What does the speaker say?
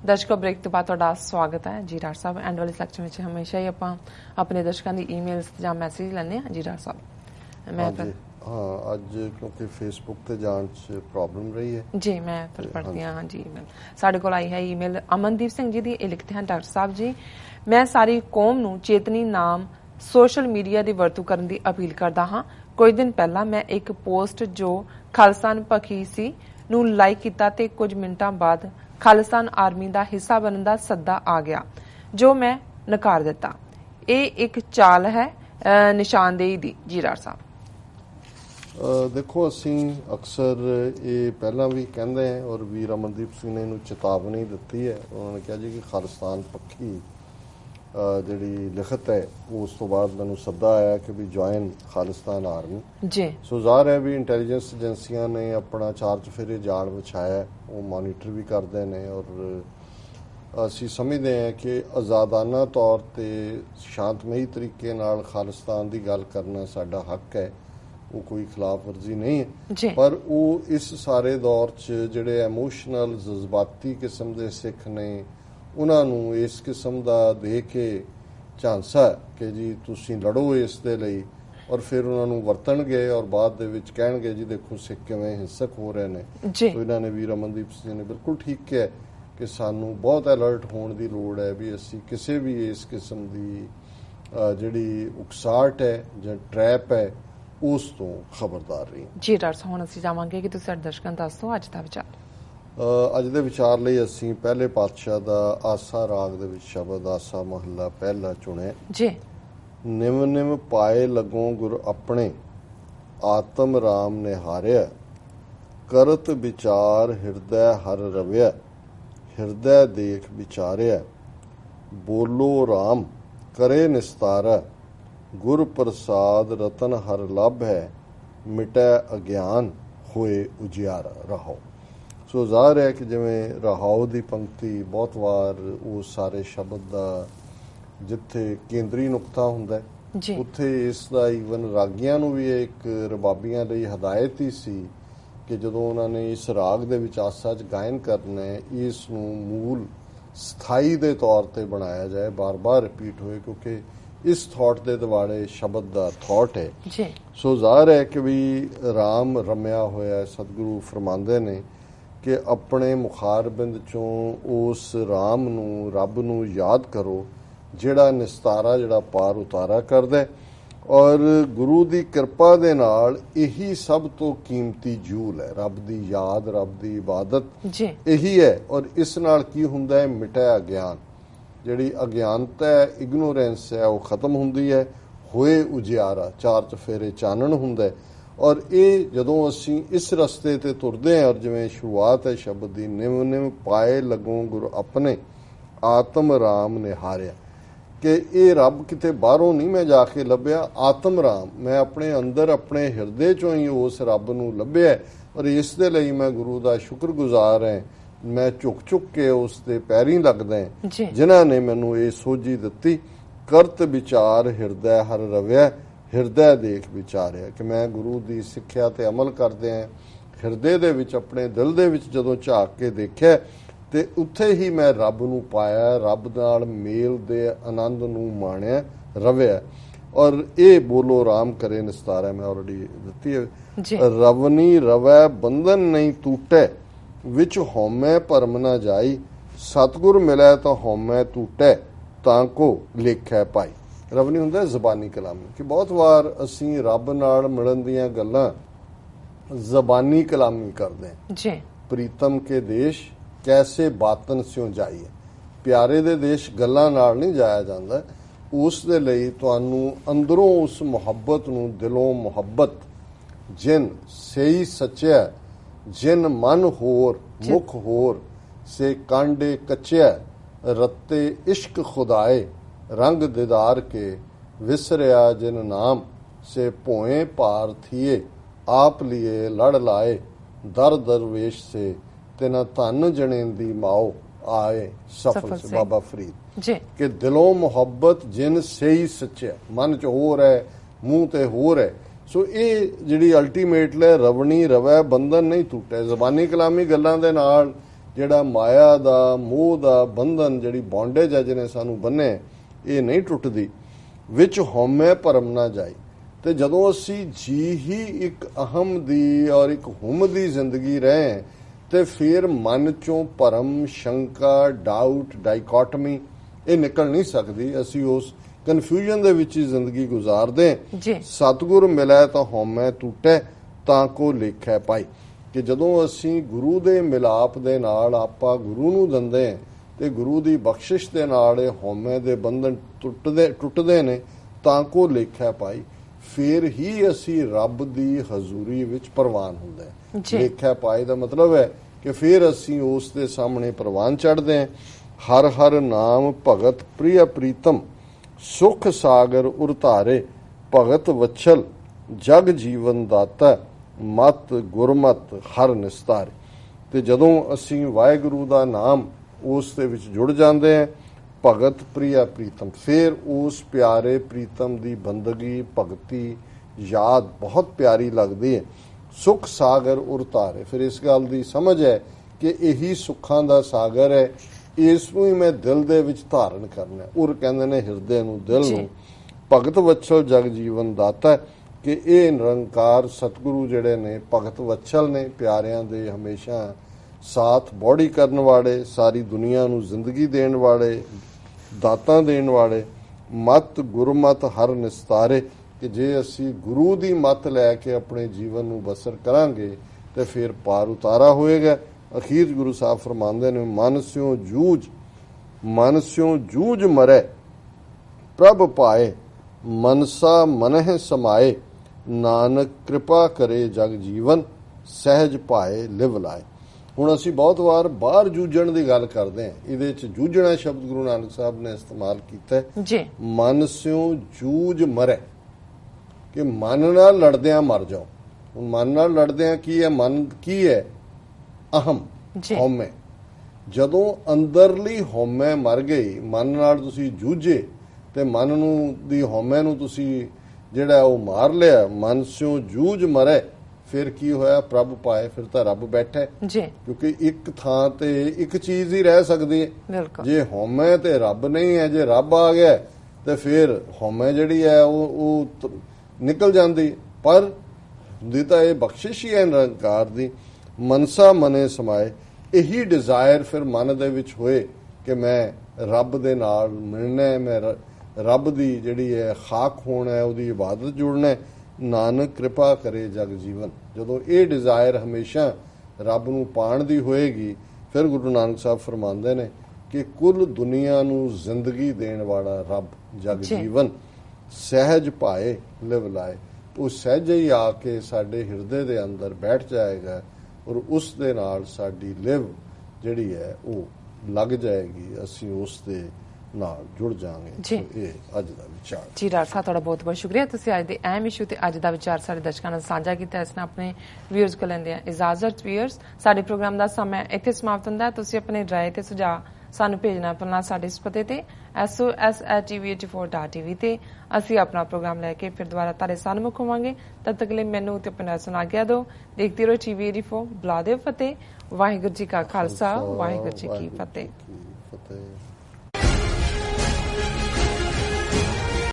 ਦਰਸ਼ਕੋ break ਤੋਂ ਬਾਅਦ ਤੁਹਾਡਾ ਸਵਾਗਤ ਹੈ ਜੀ ਡਾਕਟਰ ਸਾਹਿਬ। ਐਂਡ ਵਾਲੇ ਸੈਕਸ਼ਨ ਵਿੱਚ ਹਮੇਸ਼ਾ ਹੀ ਆਪਾਂ ਆਪਣੇ ਦਰਸ਼ਕਾਂ ਦੀ ਈਮੇਲਸ ਜਾਂ ਮੈਸੇਜ ਲੈਂਦੇ ਹਾਂ ਜੀ ਡਾਕਟਰ ਸਾਹਿਬ। ਮੈਂ हाँ अज क्योंकि फेसबुक ते जान च प्रॉब्लम रही है जी, मैं फिर पढ़ती हाँ जी। ईमेल साढ़े कोल आई है ईमेल अमनदीप सिंह जी दी। लिखते हैं डॉक्टर साहब जी, मैं सारी कौम नूं चेतनी नाम सोशल मीडिया की वरतों करने की अपील करता हाँ। कुछ दिन पहला मैं एक पोस्ट जो खालिस्तान पखी सी नूं लाइक किया ते कुछ मिनटां बाद खालिस्तान आर्मी का हिस्सा बनने का सद्दा आ गया जो मैं नकार दिता। ये एक चाल है निशानदेही दी जी डॉक्टर साहब। देखो असीं अक्सर ये पहला भी कहते हैं और वीर अमनदीप सिंह ने इनू चेतावनी दी है। उन्होंने कहा जी कि खालिस्तान पक्षी जी लिखत है उस तो बाद मैनू सद्दा आया कि भी ज्वाइन खालिस्तान आर्मी जी। सो ज़ाहिर है भी इंटैलीजेंस एजेंसियां ने अपना चार चफेरे जाल विछाया, वो मॉनीटर भी करते हैं और असी समझते हैं कि आज़ादाना तौर पर शांतमई तरीके नाल खालिस्तान की गल करना साडा हक है, वो कोई खिलाफ वर्जी नहीं है। पर वो इस सारे दौर च जिहड़े इमोशनल जज्बाती किस्म के सिख ने उन्होंने इस किस्म का दे के झांसा कि जी तुसीं लड़ो इस दे लई और फिर उन्होंने वरतणगे और बाद दे विच कहणगे जी देखो सिख किवें हिंसक हो रहे हैं। तो इन्होंने वीर अमनदीप सिंह ने बिल्कुल ठीक किया कि सानू बहुत अलर्ट होने की लोड़ है भी असी किसी भी इस किस्म की जिहड़ी उकसाहट है जां ट्रैप है उस तो खबरदार रही जी। डॉक्टर साहब हुण असीं जावांगे कि तुसीं साडे दर्शकां नूं दस दिओ अज दा विचार। अज दे विचार लई असीं पहले पातशाह दा आसा राग दे विच शब्द आसा महला पहला चुणिया जी। निम निम पाए लगों गुर अपने आत्म राम निहारिया, करत विचार हृदय हर रविया, हृदय देख विचारिया, बोलो राम करे निस्तारा, गुर प्रसाद रतन हर लाभ है, मिटै अज्ञान होए उजियारा रहाओ। सो ज़ाहिर है कि जिवें रहाओ की पंक्ति बहुत वार उस सारे शब्द का जिथे केंद्री नुकता हुंदा है उत्थे इसका ईवन रागियां नूं भी एक रबाबियां लई हदायत ही सी कि जदों उन्होंने इस राग दे विच आसा च गायन करना है इस नूं मूल स्थाई दे तौर पर बनाया जाए, बार बार रिपीट होए, क्योंकि इस थॉट के दिवाड़े शब्द का थॉट है। सो ज़ाहिर है कि भी राम रमया होया सतगुरु फरमांदे ने कि अपने मुखारबिंद चों उस राम नूं रब नूं याद करो जिहड़ा निस्तारा जिहड़ा पार उतारा करदा है और गुरु की कृपा दे नाल यही सब तो कीमती जूल है। रब की याद रब की इबादत यही है और इस नाल की हुंदा है मिटा अज्ञान, जिहड़ी अज्ञानता है इग्नोरेंस है वो खत्म हुंदी है, होए उजियारा चार चफेरे चानण हुंदा है। और ये जदों असीं इस रस्ते ते तुरदे हैं और जिवें शुरुआत है शब्द दी निम निम पाए लगों गुर अपने आत्म राम निहारिया कि ये रब किते बाहरों नहीं मैं जाके लभ्या, आत्म राम मैं अपने अंदर अपने हिरदे चों ही उस रब नूं लभ्या और इस दे लई मैं गुरु दा शुक्रगुजार है। मैं झुक झुक के उसके पैरी लगदा है जिन्हां ने मैनू ये सोझी दिती, करत विचार हृदय हर रविया, हृदय देख विचारिया कि मैं गुरु की सिक्ख्या ते अमल करदे हैं हृदय दे विच अपने दिल दे विच जदों झाक के देखिया ते उत्थे ही मैं रब नूं पाया, रब नाल मेल दे आनंद नूं माणिया रविया। और ये बोलो राम करे निस्तारा मैं ऑलरेडी दिती है। रवनी रवै बंधन नहीं टूटे, विच होमै भरम ना जाई, सतगुर मिलै तो होमै टूटे ताको लेखै पाई। रवनी हुंदा ज़बानी कलामी कि बहुत बार असीं रब नाल मिलण दीयां गल्लां ज़बानी कलामी करदे हैं। प्रीतम के देश कैसे बातन स्यों जाइए, प्यारे दे देश गल्लां नाल नहीं जाया जांदा, उस दे लई तुहानूं अंदरों उस मुहब्बत नूं दिलों मुहब्बत जिन सही सच्चा जिन मन होर मुख होर से कांडे कच्चा रत्ते इश्क खुदाए रंग दीदार के विसरिया जिन नाम से पोए पार थिए आप लिए लड़ लाए दर दरवेश से तेना धन जनेंदी माओ आए सफल से। बाबा फरीद कि दिलों मुहब्बत जिन सही सच्चा मन च होर है मूँह ते होर है। सो ये जिहड़ी अल्टीमेटली रवणी रवै बंधन नहीं टूटे। जबानी कलामी गल्लां दे नाल ਜਿਹੜਾ ਮਾਇਆ ਦਾ ਮੋਹ ਦਾ ਬੰਧਨ ਜਿਹੜੀ ਬੌਂਡੇਜ ਹੈ ਜਿਹਨੇ ਸਾਨੂੰ ਬੰਨੇ ਇਹ ਨਹੀਂ ਟੁੱਟਦੀ। ਵਿੱਚ ਹਉਮੈ ਭਰਮ ਨਾ ਜਾਏ। ਤੇ ਜਦੋਂ ਅਸੀਂ ਜੀ ਹੀ ਇੱਕ ਅਹਮ ਦੀ ਔਰ ਇੱਕ ਹੁਮ ਦੀ ਜ਼ਿੰਦਗੀ ਰਹੇ ਤੇ ਫਿਰ ਮਨ ਚੋਂ ਭਰਮ, ਸ਼ੰਕਾ, ਡਾਊਟ, ਡਾਈਕੋਟਮੀ ਇਹ ਨਿਕਲ ਨਹੀਂ ਸਕਦੀ। ਅਸੀਂ ਉਸ ਕਨਫਿਊਜ਼ਨ ਦੇ ਵਿੱਚ ਹੀ ਜ਼ਿੰਦਗੀ ਗੁਜ਼ਾਰਦੇ। ਸਤਿਗੁਰ ਮਿਲੈ ਤਾਂ ਹਉਮੈ ਟੁੱਟੈ ਤਾਂ ਕੋ ਲੇਖੈ ਪਾਈ। ਕਿ ਜਦੋਂ ਅਸੀਂ ਗੁਰੂ ਦੇ ਮਿਲਾਪ ਦੇ ਨਾਲ ਆਪਾਂ ਗੁਰੂ ਨੂੰ ਦਿੰਦੇ ਹਾਂ ਤੇ ਗੁਰੂ ਦੀ ਬਖਸ਼ਿਸ਼ ਦੇ ਨਾਲ ਇਹ ਹਉਮੈ ਦੇ ਬੰਧਨ ਟੁੱਟਦੇ ਨੇ ਤਾਂ ਕੋ ਲੇਖੈ ਪਾਈ। ਫਿਰ ਹੀ ਅਸੀਂ ਰੱਬ ਦੀ ਹਜ਼ੂਰੀ ਵਿੱਚ ਪ੍ਰਵਾਨ ਹੁੰਦੇ ਹਾਂ। ਲੇਖੈ ਪਾਈ ਦਾ ਮਤਲਬ ਹੈ ਕਿ ਫਿਰ ਅਸੀਂ ਉਸ ਦੇ ਸਾਹਮਣੇ ਪ੍ਰਵਾਨ ਚੜ੍ਹਦੇ ਹਾਂ। ਹਰ ਹਰ ਨਾਮ ਭਗਤ ਪ੍ਰਿਯ ਪ੍ਰੀਤਮ, ਸੁਖ ਸਾਗਰ ਉਰਤਾਰੇ, ਭਗਤ ਵਛਲ ਜਗ ਜੀਵਨ ਦਾਤਾ, ਮਤ ਗੁਰਮਤ ਹਰ ਨਿਸਤਾਰੇ। ਤੇ ਜਦੋਂ ਅਸੀਂ ਵਾਹਿਗੁਰੂ ਦਾ ਨਾਮ ਉਸ ਦੇ ਵਿੱਚ ਜੁੜ ਜਾਂਦੇ ਹਾਂ, ਭਗਤ ਪ੍ਰਿਯ ਪ੍ਰੀਤਮ, ਫਿਰ ਉਸ ਪਿਆਰੇ ਪ੍ਰੀਤਮ ਦੀ ਬੰਦਗੀ ਭਗਤੀ ਯਾਦ ਬਹੁਤ ਪਿਆਰੀ ਲੱਗਦੀ ਹੈ। ਸੁਖ ਸਾਗਰ ਉਰਤਾਰੇ, ਫਿਰ ਇਸ ਗੱਲ ਦੀ ਸਮਝ ਹੈ ਕਿ ਇਹੀ ਸੁੱਖਾਂ ਦਾ ਸਾਗਰ ਹੈ, ਇਸ ਨੂੰ ਹੀ ਮੈਂ ਦਿਲ ਦੇ ਵਿੱਚ ਧਾਰਨ ਕਰਨਾ। ਉਰ ਕਹਿੰਦੇ ਨੇ ਹਿਰਦੇ ਨੂੰ, ਦਿਲ ਨੂੰ। ਭਗਤ ਵਛਲ ਜਗ ਜੀਵਨ ਦਾਤਾ, ਕਿ ਇਹ ਨਿਰੰਕਾਰ ਸਤਿਗੁਰੂ ਜਿਹੜੇ ਨੇ ਭਗਤ ਵਛਲ ਨੇ, ਪਿਆਰਿਆਂ ਦੇ ਹਮੇਸ਼ਾ ਸਾਥ ਬੌੜੀ ਕਰਨ ਵਾਲੇ, ਸਾਰੀ ਦੁਨੀਆ ਨੂੰ ਜ਼ਿੰਦਗੀ ਦੇਣ ਵਾਲੇ, ਦਾਤਾਂ ਦੇਣ ਵਾਲੇ। ਮਤ ਗੁਰਮਤ ਹਰ ਨਿਸਤਾਰੇ, ਕਿ ਜੇ ਅਸੀਂ ਗੁਰੂ ਦੀ ਮੱਤ ਲੈ ਕੇ ਆਪਣੇ ਜੀਵਨ ਨੂੰ ਬਸਰ ਕਰਾਂਗੇ ਤੇ ਫਿਰ ਪਾਰ ਉਤਾਰਾ ਹੋਏਗਾ। ਅਖੀਰ ਗੁਰੂ ਸਾਹਿਬ ਫਰਮਾਉਂਦੇ ਨੇ, ਮਨ ਸਿਉ ਜੂਝ ਮਰੈ ਪ੍ਰਭ ਪਾਏ, ਮਨਸਾ ਮਨਹਿ ਸਮਾਏ, ਨਾਨਕ ਕਿਰਪਾ ਕਰੇ ਜਗ ਜੀਵਨ, ਸਹਿਜ ਪਾਏ ਲਿਵ ਲਾਏ। ਹੁਣ ਅਸੀਂ ਬਹੁਤ ਵਾਰ ਬਾਹਰ ਜੂਝਣ ਦੀ ਗੱਲ ਕਰਦੇ ਹਾਂ, ਇਹਦੇ ਚ ਜੂਝਣਾ ਸ਼ਬਦ ਗੁਰੂ ਨਾਨਕ ਸਾਹਿਬ ਨੇ ਇਸਤੇਮਾਲ ਕੀਤਾ ਹੈ। ਮਨ ਸਿਉ ਜੂਝ ਮਰੈ, ਕਿ ਮਨ ਨਾਲ ਲੜਦਿਆਂ ਮਰ ਜਾਓ। ਹੁਣ ਮਨ ਨਾਲ ਲੜਦਿਆਂ ਕੀ ਹੈ? ਮਨ ਕੀ ਹੈ? ਅਹਮ, ਹਉਮੈ। ਜਦੋਂ ਅੰਦਰਲੀ ਹਉਮੈ ਮਰ ਗਈ, ਮਨ ਨਾਲ ਤੁਸੀਂ ਜੂਝੇ ਤੇ ਮਨ ਨੂੰ ਦੀ ਹਉਮੈ ਨੂੰ ਤੁਸੀਂ ਜਿਹੜਾ ਉਹ ਮਾਰ ਲਿਆ, ਮਨ ਸਿਉ ਜੂਝ ਮਰੈ, ਫਿਰ ਕੀ ਹੋਇਆ? ਪ੍ਰਭ ਪਾਏ, ਫਿਰ ਤਾਂ ਰੱਬ ਬੈਠਾ। ਕਿਉਂਕਿ ਇੱਕ ਥਾਂ ਤੇ ਇੱਕ ਚੀਜ਼ ਹੀ ਰਹਿ ਸਕਦੀ ਹੈ। ਜੇ ਹਉਮੈ ਤੇ ਰੱਬ ਨਹੀਂ ਹੈ, ਜੇ ਰੱਬ ਆ ਗਿਆ ਤੇ ਫਿਰ ਹਉਮੈ ਜਿਹੜੀ ਹੈ ਉਹ ਨਿਕਲ ਜਾਂਦੀ। ਪਰ ਦੀ ਤਾਂ ਇਹ ਬਖਸ਼ਿਸ਼ ਹੀ ਹੈ ਨਿਰੰਕਾਰ ਦੀ। ਮਨਸਾ ਮਨੇ ਸਮਾਏ, ਇਹੀ ਡਿਜ਼ਾਇਰ ਫਿਰ ਮਨ ਦੇ ਵਿੱਚ ਹੋਏ ਕਿ ਮੈਂ ਰੱਬ ਦੇ ਨਾਲ ਮਿਲਣਾ, ਮੈਂ ਰੱਬ ਦੀ ਜਿਹੜੀ ਹੈ ਖਾਕ ਹੋਣਾ ਹੈ, ਉਹਦੀ ਇਬਾਦਤ ਜੁੜਨਾ। ਨਾਨਕ ਕਿਰਪਾ ਕਰੇ ਜਗ ਜੀਵਨ। ਜਦੋਂ ਇਹ ਡਿਜ਼ਾਇਰ ਹਮੇਸ਼ਾ ਰੱਬ ਨੂੰ ਪਾਣ ਦੀ ਹੋਏਗੀ, ਫਿਰ ਗੁਰੂ ਨਾਨਕ ਸਾਹਿਬ ਫਰਮਾਉਂਦੇ ਨੇ ਕਿ ਕੁੱਲ ਦੁਨੀਆ ਨੂੰ ਜ਼ਿੰਦਗੀ ਦੇਣ ਵਾਲਾ ਰੱਬ ਜਗ ਜੀਵਨ, ਸਹਿਜ ਪਾਏ ਲਿਵ ਲਾਏ। ਉਹ ਸਹਿਜ ਹੀ ਆ ਕੇ ਸਾਡੇ ਹਿਰਦੇ ਦੇ ਅੰਦਰ ਬੈਠ ਜਾਏਗਾ ਔਰ ਉਸ ਦੇ ਨਾਲ ਸਾਡੀ ਲਿਵ ਜਿਹੜੀ ਹੈ ਉਹ ਲੱਗ ਜਾਏਗੀ, ਅਸੀਂ ਉਸ ਦੇ ਨਾਲ ਜੁੜ ਜਾਵਾਂਗੇ। ਇਹ ਅੱਜ ਦਾ ਵਿਚਾਰ ਜੀ। ਡਾਕਟਰ ਸਾਹਿਬ ਤੁਹਾਡਾ ਬਹੁਤ ਬਹੁਤ ਸ਼ੁਕਰੀਆ, ਤੁਸੀਂ ਅੱਜ ਦੇ ਅਹਿਮ ਇਸ਼ੂ ਤੇ ਅੱਜ ਦਾ ਵਿਚਾਰ ਸਾਡੇ ਦਰਸ਼ਕਾਂ ਨਾਲ ਸਾਂਝਾ ਕੀਤਾ। ਇਸ ਨਾਲ ਆਪਣੇ ਵਿਊਅਰਸ ਕੋਲ ਲੈਂਦੇ ਆ ਇਜਾਜ਼ਤ। ਵਿਊਅਰਸ, ਸਾਡੇ ਪ੍ਰੋਗਰਾਮ ਦਾ ਸਮਾਂ ਇੱਥੇ ਸਮਾਪਤ ਹੁੰਦਾ। ਤੁਸੀਂ ਆਪਣੇ ਰਾਏ ਤੇ ਸੁਝਾਅ ਸਾਨੂੰ ਭੇਜਣਾ ਭੁੱਲਣਾ ਸਾਡੇ ਇਸ ਪਤੇ ਤੇ SOS@tv84.tv ਤੇ। ਅਸੀਂ ਆਪਣਾ ਪ੍ਰੋਗਰਾਮ ਲੈ ਕੇ ਫਿਰ ਦੁਬਾਰਾ ਤੁਹਾਡੇ ਸਾਹਮਣੇ ਹੋਵਾਂਗੇ। ਤਦ ਤੱਕ ਲਈ ਮੈਨੂੰ ਤੇ ਆਪਣੇ ਸੁਣਾ ਗਿਆ ਦਿਓ। ਦੇਖਦੇ ਰਹੋ TV84। ਬੁਲਾ ਦਿਓ ਫਤਿਹ। ਵਾਹਿਗੁਰੂ ਜੀ ਕਾ ਖਾਲਸਾ, ਵਾਹਿਗੁਰੂ ਜੀ ਕੀ ਫਤਿਹ।